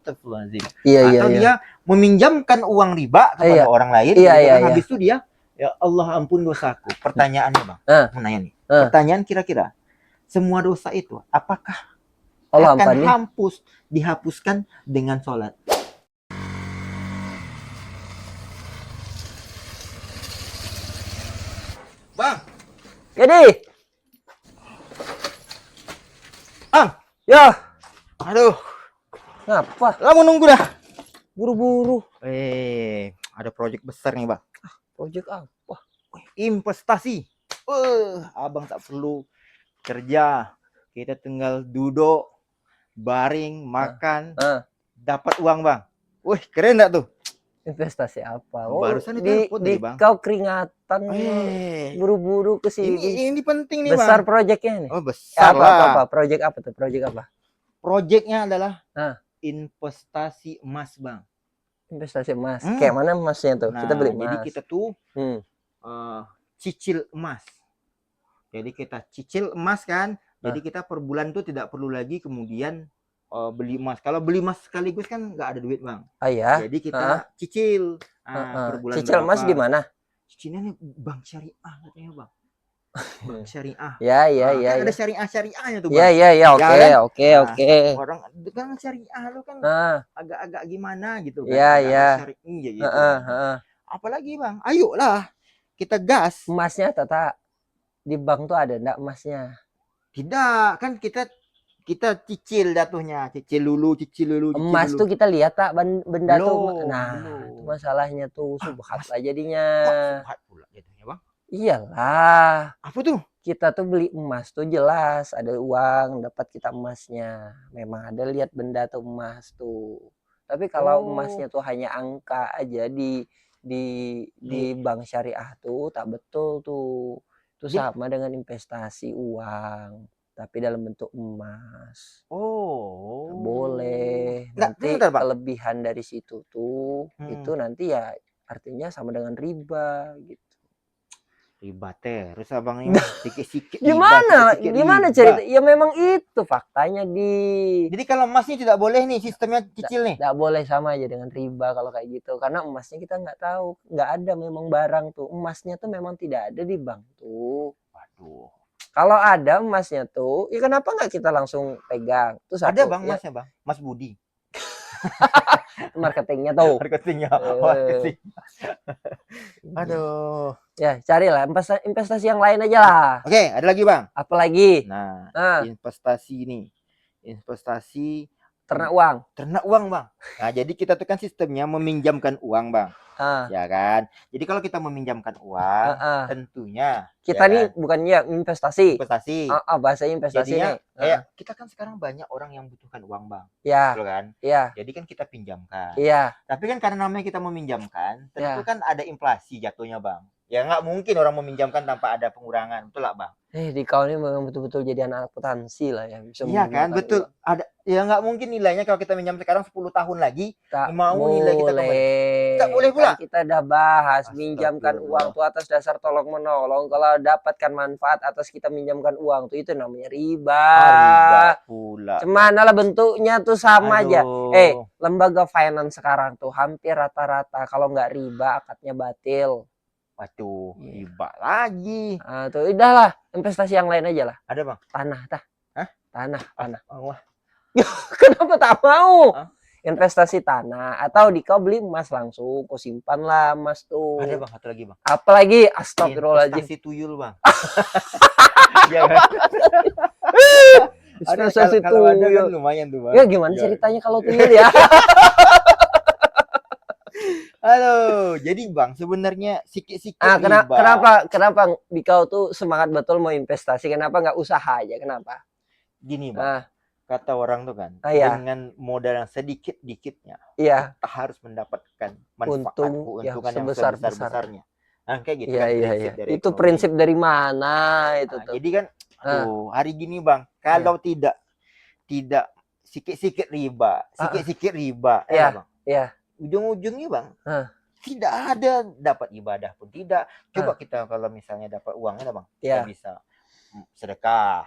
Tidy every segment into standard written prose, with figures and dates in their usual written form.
Astagfirullahaladzim. Iya, Atau dia meminjamkan uang riba kepada orang lain, habis itu dia, ya Allah ampun dosaku. Pertanyaannya bang, mau nanya nih. Pertanyaan kira-kira, semua dosa itu apakah Allah akan dihapuskan dengan sholat? Bang, jadi, ya, aduh, ngapa? lama nunggu dah. Buru-buru. Ada proyek besar nih bang. Proyek apa? Investasi. Abang tak perlu kerja, kita tinggal duduk, baring, makan, dapat uang bang. Wih, keren gak tuh? Investasi apa? Barusan di bang. Kau keringatan, buru-buru ke sini. Ini penting nih besar bang. Proyeknya nih. Oh besar lah. Apa? Proyek apa tuh? Proyek apa? Proyeknya adalah investasi emas bang. Investasi emas. Kayak mana emasnya tuh? Kita beli emas. Jadi kita tuh cicil emas. Jadi kita cicil emas kan. Jadi kita per bulan tuh tidak perlu lagi kemudian beli emas. Kalau beli emas sekaligus kan nggak ada duit bang. Jadi kita cicil per bulan. Cicil berapa? Emas di mana? Cicilnya nih bank syariah katanya bang. Bank syariah. Ya. Kan ada syariahnya tuh bang. Ya. Oke. Orang kan syariah lu kan agak-agak gimana gitu kan. Ya. Gitu. Apalagi bang, ayolah kita gas. Emasnya tata di bank tuh ada enggak emasnya? Tidak, kan kita cicil jatuhnya, cicil dulu. Emas tuh kita lihat tak benda tuh. Nah, itu masalahnya tuh subhat lah jadinya. Subhat pula jatuhnya bang. Iyalah. Apa tuh? Kita tuh beli emas tuh jelas ada uang dapat kita emasnya. Memang ada lihat benda tuh emas tuh. Tapi kalau emasnya tuh hanya angka aja di bank syariah tuh tak betul tuh. Itu sama dengan investasi uang tapi dalam bentuk emas. Tak boleh. Nanti kelebihan dari situ tuh itu nanti ya artinya sama dengan riba gitu. Riba terus abang ini sikit-sikit. Gimana cerita? Ya memang itu faktanya Jadi kalau emasnya tidak boleh nih sistemnya cicil nih. Tidak boleh, sama aja dengan riba kalau kayak gitu. Karena emasnya kita nggak tahu, nggak ada memang barang tuh. Emasnya tuh memang tidak ada di bank tuh. Waduh. Kalau ada emasnya tuh, ya kenapa nggak kita langsung pegang? Terus ada bang emasnya bang, Mas Budi. Marketingnya tuh. Marketing. Aduh. Ya carilah investasi yang lain aja lah. Oke, ada lagi bang. Apa lagi? Nah, investasi nih. Investasi ternak uang. Ternak uang bang. Nah jadi kita tuh kan sistemnya meminjamkan uang bang. Ya kan. Jadi kalau kita meminjamkan uang, tentunya kita nih bukannya investasi. Bahasanya investasi. Jadinya, nih. Kita kan sekarang banyak orang yang butuhkan uang bang. Ya. Betul kan? Iya. Jadi kan kita pinjamkan. Iya. Tapi kan karena namanya kita meminjamkan, tentu kan ada inflasi jatuhnya bang. Ya nggak mungkin orang meminjamkan tanpa ada pengurangan, betul lah bang? Di kau ini memang betul-betul jadi anak akuntansi lah ya. Iya kan, betul. Ada ya nggak mungkin nilainya kalau kita minjam sekarang 10 tahun lagi mau nilai kita kembali. Tak boleh pula. Kan kita udah bahas minjamkan uang tuh atas dasar tolong menolong. Kalau dapatkan manfaat atas kita minjamkan uang tuh itu namanya riba. Riba pula. Cemana lah bentuknya tuh sama aja. Lembaga finance sekarang tuh hampir rata-rata kalau nggak riba akadnya batil. Waduh, riba lagi. Tuh udahlah, investasi yang lain aja lah. Ada bang? Tanah. Tanah. Kenapa tak mau? Investasi tanah atau kau beli emas langsung, kau simpan lah emas tuh. Ada bang, satu lagi bang. Apa lagi? Astagfirullahaladzim. Investasi tuyul bang. Investasi tuyul. Ada kan lumayan tuh bang. Ya gimana ceritanya kalau tuyul ya? Halo, jadi bang sebenarnya sikit-sikit kenapa di kau tuh semangat betul mau investasi, kenapa nggak usaha aja, kenapa? Gini bang, kata orang tuh kan, dengan modal yang sedikit-dikitnya, kita harus mendapatkan manfaat keuntungan yang sebesar-besarnya. Kayak gitu kan. Itu prinsip dari mana itu tuh? Jadi kan, hari gini bang, kalau tidak sikit-sikit riba, bang. Iya. Ujung-ujungnya bang, tidak ada dapat ibadah pun tidak. Coba kita kalau misalnya dapat uangnya bang, kita bisa sedekah,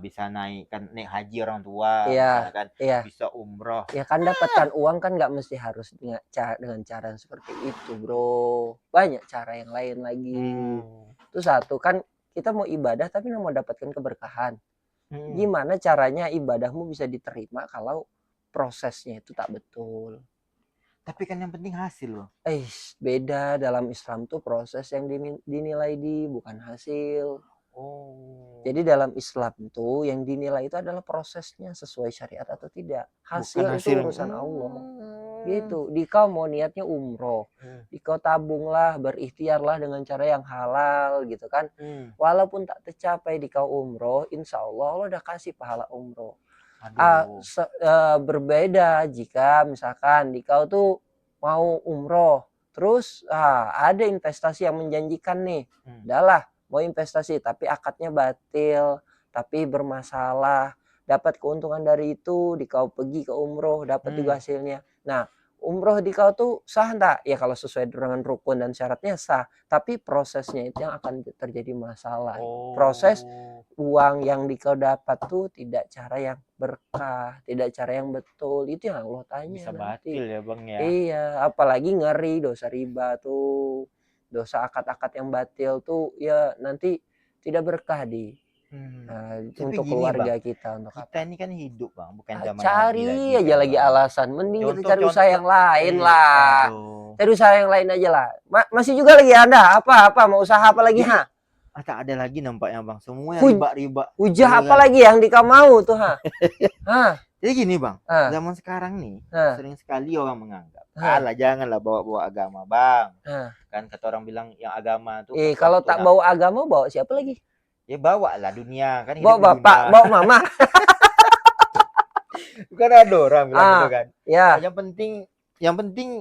bisa naik haji orang tua, kan, bisa umroh. Ya kan dapatkan uang kan nggak mesti harus dengan cara seperti itu, bro. Banyak cara yang lain lagi. Itu satu kan, kita mau ibadah tapi mau dapatkan keberkahan. Gimana caranya ibadahmu bisa diterima kalau prosesnya itu tak betul? Tapi kan yang penting hasil loh. Beda dalam Islam tuh proses yang dinilai bukan hasil. Jadi dalam Islam tuh yang dinilai itu adalah prosesnya sesuai syariat atau tidak. Hasil itu urusan Allah. Gitu. Dikau mau niatnya umroh, dikau tabunglah, berikhtiarlah dengan cara yang halal gitu kan. Walaupun tak tercapai dikau umroh, insya Allah udah kasih pahala umroh. Berbeda jika misalkan dikau tuh mau umroh, terus ada investasi yang menjanjikan nih, udahlah mau investasi tapi akadnya batil, tapi bermasalah, dapat keuntungan dari itu, dikau pergi ke umroh dapat juga hasilnya. Nah, umroh dikau tuh sah enggak? Ya kalau sesuai dengan rukun dan syaratnya sah, tapi prosesnya itu yang akan terjadi masalah. Proses uang yang dikau dapat tuh tidak cara yang berkah, tidak cara yang betul, itu yang Allah tanya. Bisa batil ya Bang ya. Iya, apalagi ngeri dosa riba tuh, dosa akad-akad yang batil tuh ya nanti tidak berkah untuk keluarga Bang, kita, untuk kita ini kan hidup Bang, bukan zaman cari aja lagi alasan, mending kita cari usaha yang lain lah. Cari usaha yang lain aja lah. Masih juga lagi Anda apa mau usaha apa lagi? Tak ada lagi nampaknya Bang, semua yang riba. Hujah apa lagi yang dikau mau tuh Jadi gini Bang, zaman sekarang nih sering sekali orang menganggap, janganlah bawa agama Bang. Kan kata orang bilang yang agama tuh. Kalau tak bawa agama, bawa siapa lagi? Ya bawa lah dunia kan. Bawa bapak, bawa mama. Bukan ada orang bilang gitu kan. Ya. Yang penting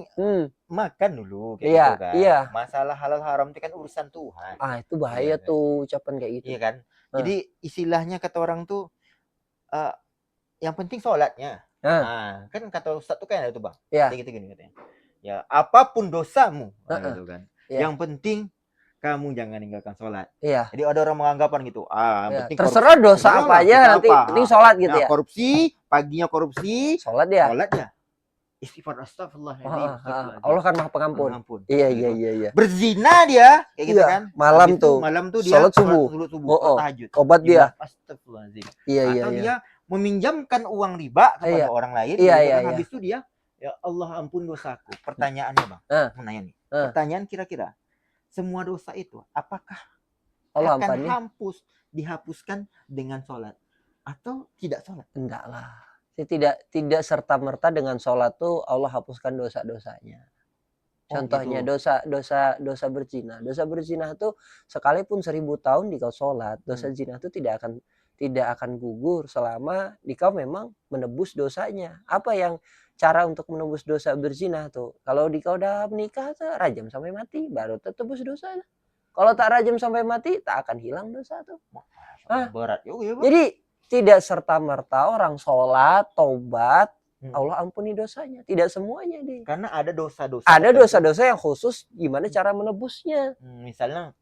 makan dulu kayak gitu kan. Masalah halal haram itu kan urusan Tuhan. Itu bahaya tuh ucapan kayak gitu. Iya kan. Jadi istilahnya kata orang tuh yang penting sholatnya. Kan kata Ustaz tuh kan itu Bang. Gitu gini katanya. Ya apapun dosamu gitu kan. Yang penting kamu jangan ninggalkan sholat. Jadi ada orang menganggapan gitu. Terserah dosa apa aja nanti penting sholat gitu ya. Korupsi, paginya korupsi, sholat ya. Istighfar, astagfirullahaladzim. Allah kan maha pengampun. Iya. Berzina dia kayak gitu kan. Malam tuh dia sholat subuh, tahajud. Obat dia. Astagfirullahaladzim. Iya. Atau dia meminjamkan uang riba kepada orang lain. Habis itu dia, ya Allah ampun dosaku. Pertanyaannya Bang, mau nanya nih. Pertanyaan kira-kira semua dosa itu apakah Allah akan dihapuskan dengan sholat atau tidak sholat? Enggak lah. Tidak serta-merta dengan sholat tuh Allah hapuskan dosa-dosanya. Contohnya dosa berzina. Dosa berzina tuh sekalipun 1000 tahun dikau sholat, dosa zina tuh tidak akan gugur selama dikau memang menebus dosanya. Apa yang cara untuk menebus dosa berzina tuh? Kalau dikau udah menikah tuh rajam sampai mati baru tertebus dosanya. Kalau tak rajam sampai mati tak akan hilang dosa tuh. Berat juga ya Bang. Jadi tidak serta-merta orang sholat, taubat, Allah ampuni dosanya. Tidak semuanya deh. Karena ada dosa-dosa. Ada dosa-dosa yang khusus gimana cara menebusnya. Misalnya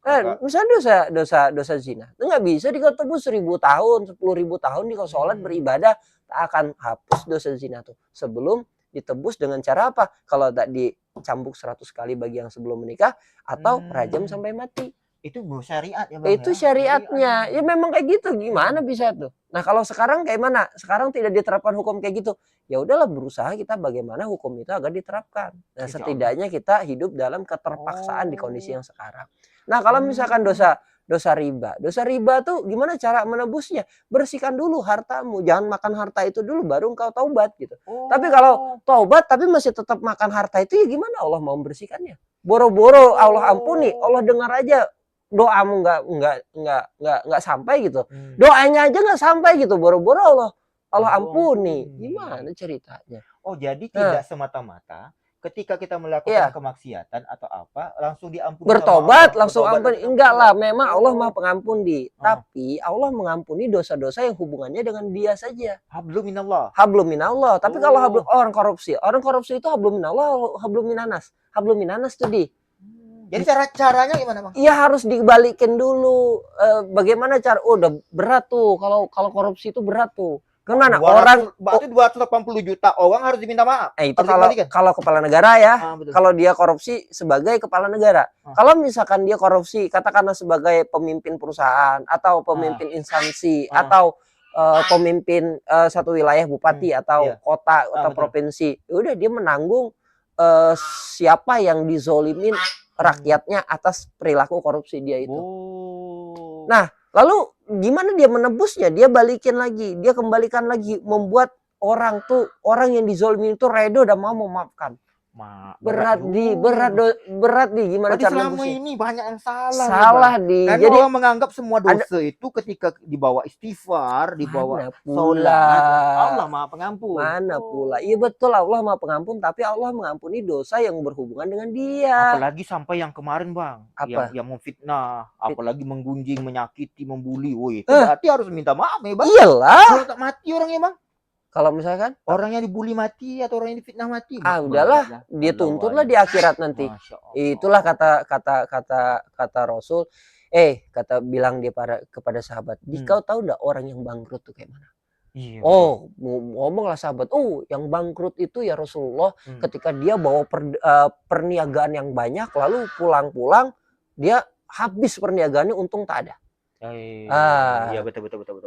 dosa zina. Itu nggak bisa dikau tebus 1000 tahun, 10.000 tahun dikau sholat beribadah. Tak akan hapus dosa zina tuh. Sebelum ditebus dengan cara apa? Kalau tak dicambuk 100 kali bagi yang sebelum menikah. Atau rajam sampai mati. Itu syariat ya Bang. Itu syariatnya. Ya memang kayak gitu. Gimana bisa tuh? Nah kalau sekarang kayak mana? Sekarang tidak diterapkan hukum kayak gitu. Ya udahlah berusaha kita bagaimana hukum itu agar diterapkan. Nah setidaknya kita hidup dalam keterpaksaan di kondisi yang sekarang. Nah kalau misalkan dosa riba. Dosa riba tuh gimana cara menebusnya? Bersihkan dulu hartamu. Jangan makan harta itu dulu baru engkau taubat gitu. Tapi kalau taubat tapi masih tetap makan harta itu ya gimana Allah mau membersihkannya? Boro-boro Allah ampuni. Allah dengar aja doamu nggak sampai gitu. Doanya aja nggak sampai gitu. Boro-boro Allah ampuni. Gimana ceritanya? Jadi tidak semata-mata ketika kita melakukan kemaksiatan atau apa langsung diampuni. Bertobat langsung ampun. Enggak lah, memang Allah Maha Pengampun tapi Allah mengampuni dosa-dosa yang hubungannya dengan Dia saja. Hablum minallah. Tapi kalau orang korupsi itu hablum minallah, hablum minanas. Hablum minanas tuh Jadi caranya gimana, Bang? Iya harus dibalikin dulu. Bagaimana cara? Oh, udah berat tuh. Kalau korupsi itu berat tuh. Gimana 200, orang berarti 280 juta orang harus diminta maaf. itu kalau kepala negara ya. Betul. Kalau dia korupsi sebagai kepala negara. Kalau misalkan dia korupsi katakanlah sebagai pemimpin perusahaan atau pemimpin instansi atau pemimpin satu wilayah, bupati atau kota atau provinsi, udah dia menanggung siapa yang dizolimin rakyatnya atas perilaku korupsi dia itu. Nah, lalu gimana dia menebusnya? Dia balikin lagi, dia kembalikan lagi, membuat orang yang dizolimin itu redo dan mau memaafkan. Berat di gimana cara selama ini banyak yang salah di. Dan jadi orang menganggap semua dosa itu ketika dibawa istighfar, dibawa sholat, Allah Maha Pengampun. Mana pula? Iya betul, Allah Maha Pengampun, tapi Allah mengampuni dosa yang berhubungan dengan dia. Apalagi sampai yang kemarin, Bang, yang memfitnah, apalagi menggunjing, menyakiti, membuli, woi, itu berarti harus minta maaf ya, Bang. Iyalah. Kalau tak mati orangnya, Bang. Kalau misalkan orang yang dibully mati atau orang yang difitnah mati, udahlah, dia tuntutlah di akhirat nanti. Itulah kata Rasul. Kata bilang dia kepada sahabat, kau tahu enggak orang yang bangkrut tuh kayak mana? Iya, ngomonglah sahabat, yang bangkrut itu ya Rasulullah, ketika dia bawa perniagaan yang banyak, lalu pulang-pulang dia habis perniagaannya, untung tak ada. Iya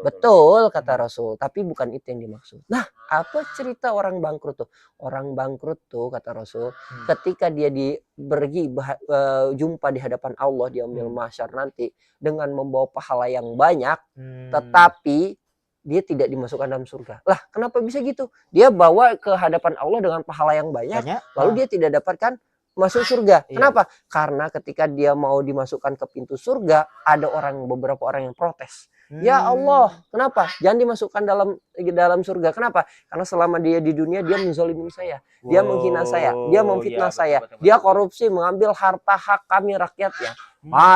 betul kata Rasul, tapi bukan itu yang dimaksud. Nah, apa cerita orang bangkrut tuh? Orang bangkrut tuh kata Rasul, ketika dia pergi jumpa di hadapan Allah di yaumil mahsyar nanti dengan membawa pahala yang banyak, tetapi dia tidak dimasukkan dalam surga. Lah, kenapa bisa gitu? Dia bawa ke hadapan Allah dengan pahala yang banyak, lalu dia tidak dapatkan masuk surga. Kenapa? Karena ketika dia mau dimasukkan ke pintu surga, ada beberapa orang yang protes. Ya Allah, kenapa? Jangan dimasukkan dalam surga. Kenapa? Karena selama dia di dunia dia menzalimin saya, dia menghina saya, dia memfitnah saya, dia korupsi, mengambil harta hak kami rakyatnya.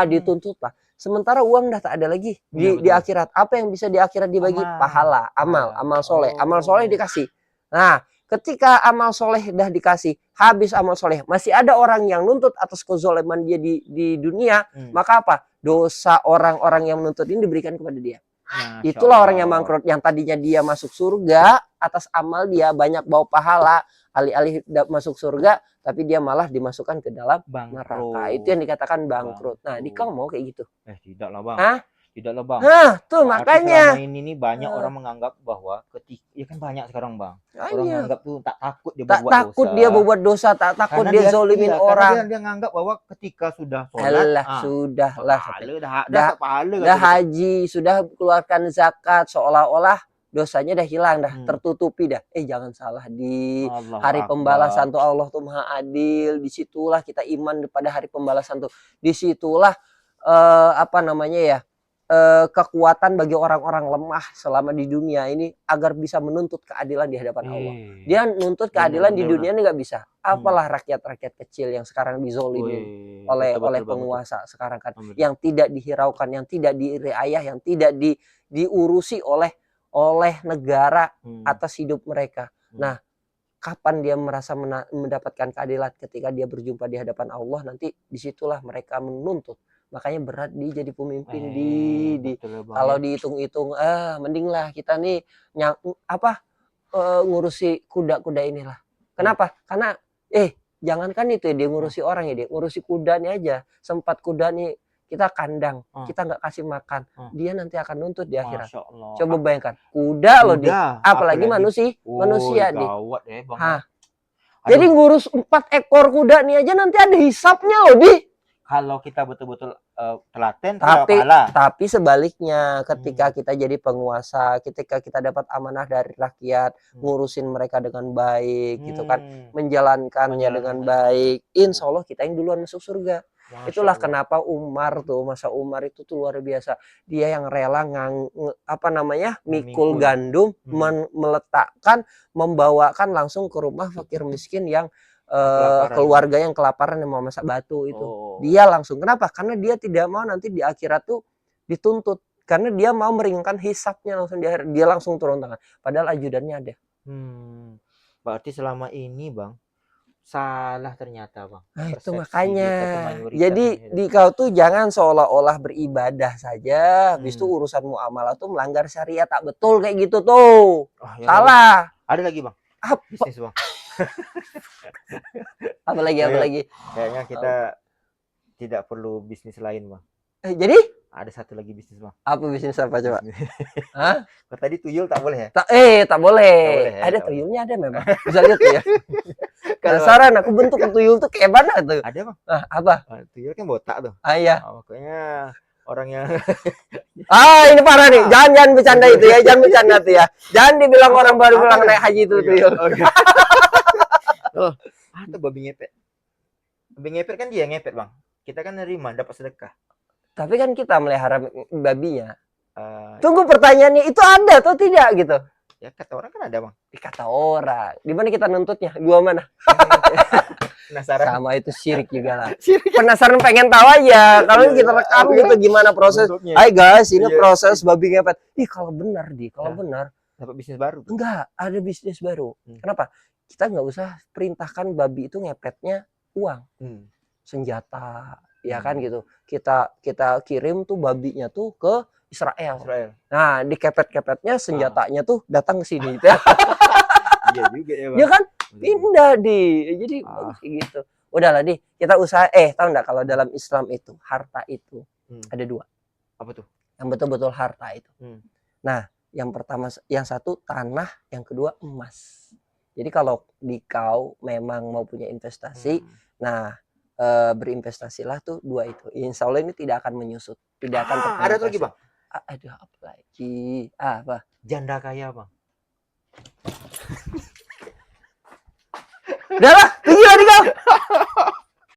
Dituntutlah. Sementara uang dah tak ada lagi di akhirat. Apa yang bisa di akhirat dibagi? Pahala, amal soleh. Amal soleh dikasih. Nah, ketika amal soleh dah dikasih, habis amal soleh, masih ada orang yang nuntut atas kezaliman dia di dunia, maka apa? Dosa orang-orang yang menuntut ini diberikan kepada dia. Itulah orang yang bangkrut, yang tadinya dia masuk surga atas amal dia banyak bawa pahala, alih-alih masuk surga, tapi dia malah dimasukkan ke dalam neraka. Itu yang dikatakan bangkrut. Nah, kau mau kayak gitu? Tidaklah, Bang. Tidaklah, Bang. Tuh makanya. Selama ini banyak orang menganggap bahwa kan banyak sekarang, Bang. Orang menganggap tuh tak takut dia berbuat dosa. Tak takut dia zolimin orang. Karena dia menganggap bahwa ketika sudah sholat, sudahlah. Dah haji, sudah keluarkan zakat, seolah-olah dosanya dah hilang, dah tertutupi dah. Jangan salah, di hari pembalasan tuh Allah tuh Maha Adil. Disitulah kita iman pada hari pembalasan tuh. Disitulah kekuatan bagi orang-orang lemah selama di dunia ini agar bisa menuntut keadilan di hadapan Allah. Dia menuntut keadilan di dunia ini nggak bisa. Apalah rakyat-rakyat kecil yang sekarang dizolimin oleh penguasa sekarang kan, yang tidak dihiraukan, yang tidak diriayah, yang tidak diurusi oleh negara atas hidup mereka. Nah, kapan dia merasa mendapatkan keadilan? Ketika dia berjumpa di hadapan Allah, nanti disitulah mereka menuntut. Makanya berat jadi pemimpin kalau dihitung-hitung, mendinglah kita nih ngurusi kuda-kuda inilah. Kenapa? Karena jangankan itu dia ngurusi orang dia ngurusi kudanya aja. Sempat kuda nih kita kandang, kita nggak kasih makan, dia nanti akan nuntut di akhirat. Coba bayangkan, kuda loh dia, apalagi manusia nih. Jadi ngurus 4 ekor kuda nih aja nanti ada hisapnya loh di. Kalau kita betul-betul telaten, tapi sebaliknya, ketika kita jadi penguasa, ketika kita dapat amanah dari rakyat, ngurusin mereka dengan baik, gitu kan, menjalankannya dengan baik, insya Allah kita yang duluan masuk surga. Itulah kenapa masa Umar itu tuh luar biasa. Dia yang rela mikul gandum, meletakkan, membawakan langsung ke rumah fakir miskin yang keluarga yang kelaparan yang mau masak batu itu. Dia langsung. Kenapa? Karena dia tidak mau nanti di akhirat tuh dituntut. Karena dia mau meringankan hisapnya langsung di akhirat. Dia langsung turun tangan. Padahal ajudannya ada. Berarti selama ini, Bang, salah ternyata bang. Nah, itu Persepsi makanya. kita tuh mayoritas Jadi gitu. di kau tuh jangan seolah-olah beribadah saja, habis itu Hmm. urusan muamalah tuh melanggar syariat, tak betul kayak gitu tuh. Oh, ya Allah, bang. Salah. Ada lagi bang, Apa, bisnis bang. apa lagi, apa Kayak- lagi? Kayaknya kita tidak perlu bisnis lain bang. Jadi Ada satu lagi bisnis bang. apa bisnis apa coba? Bisnis. Hah? Kok tadi tuyul tak boleh ya? Tak boleh. Tak boleh ya, Ada tak boleh. tuyulnya ada memang. Bisa lihat tuh ya. Kalau Penasaran aku bentuk tuyul tuh kayak mana tuh? ada bang, Apa? tuyul kan botak tuh. Ah iya. Pokoknya orang yang Ini parah nih. Jangan bercanda itu ya. Jangan bercanda tuh ya. Jangan dibilang orang baru pulang naik haji itu tuyul. Oh, atau babi ngepet. Babi ngepet kan dia ngepet bang. Kita kan nerima dapat sedekah. Tapi kan kita melihara babinya. Eh, Tunggu pertanyaannya itu ada atau tidak gitu? ya kata orang kan ada bang. Kata orang. Di mana kita nuntutnya? Gua mana? Penasaran. Sama itu syirik juga lah. Penasaran pengen tahu aja. Kalau Iya, kita rekam iya. gitu gimana proses? Bentuknya. Hai guys, ini Iya. proses babi ngepet. Ih kalau benar kalau Nah. benar. Dapat bisnis baru. Enggak, ada bisnis baru. Hmm. Kenapa? Kita nggak usah perintahkan babi itu ngepetnya uang, senjata, ya kan gitu. Kita kirim tuh babinya tuh ke Israel. Nah, di kepet-kepetnya senjatanya tuh datang ke sini. Iya juga ya bang. Ya kan? Pindah di. Jadi bagus kayak gitu. Udahlah di, kita usaha tahu enggak kalau dalam Islam itu harta itu ada dua. Apa tuh? Yang betul-betul harta itu. Nah, yang pertama, yang satu tanah, yang kedua emas. Jadi kalau di kau memang mau punya investasi, nah berinvestasilah tuh dua itu. Insya Allah ini tidak akan menyusut, tidak akan terprovokasi. Ada lagi bang. Ada apa lagi? Apa? Janda kaya bang. Udah lah, pergi lah di kau.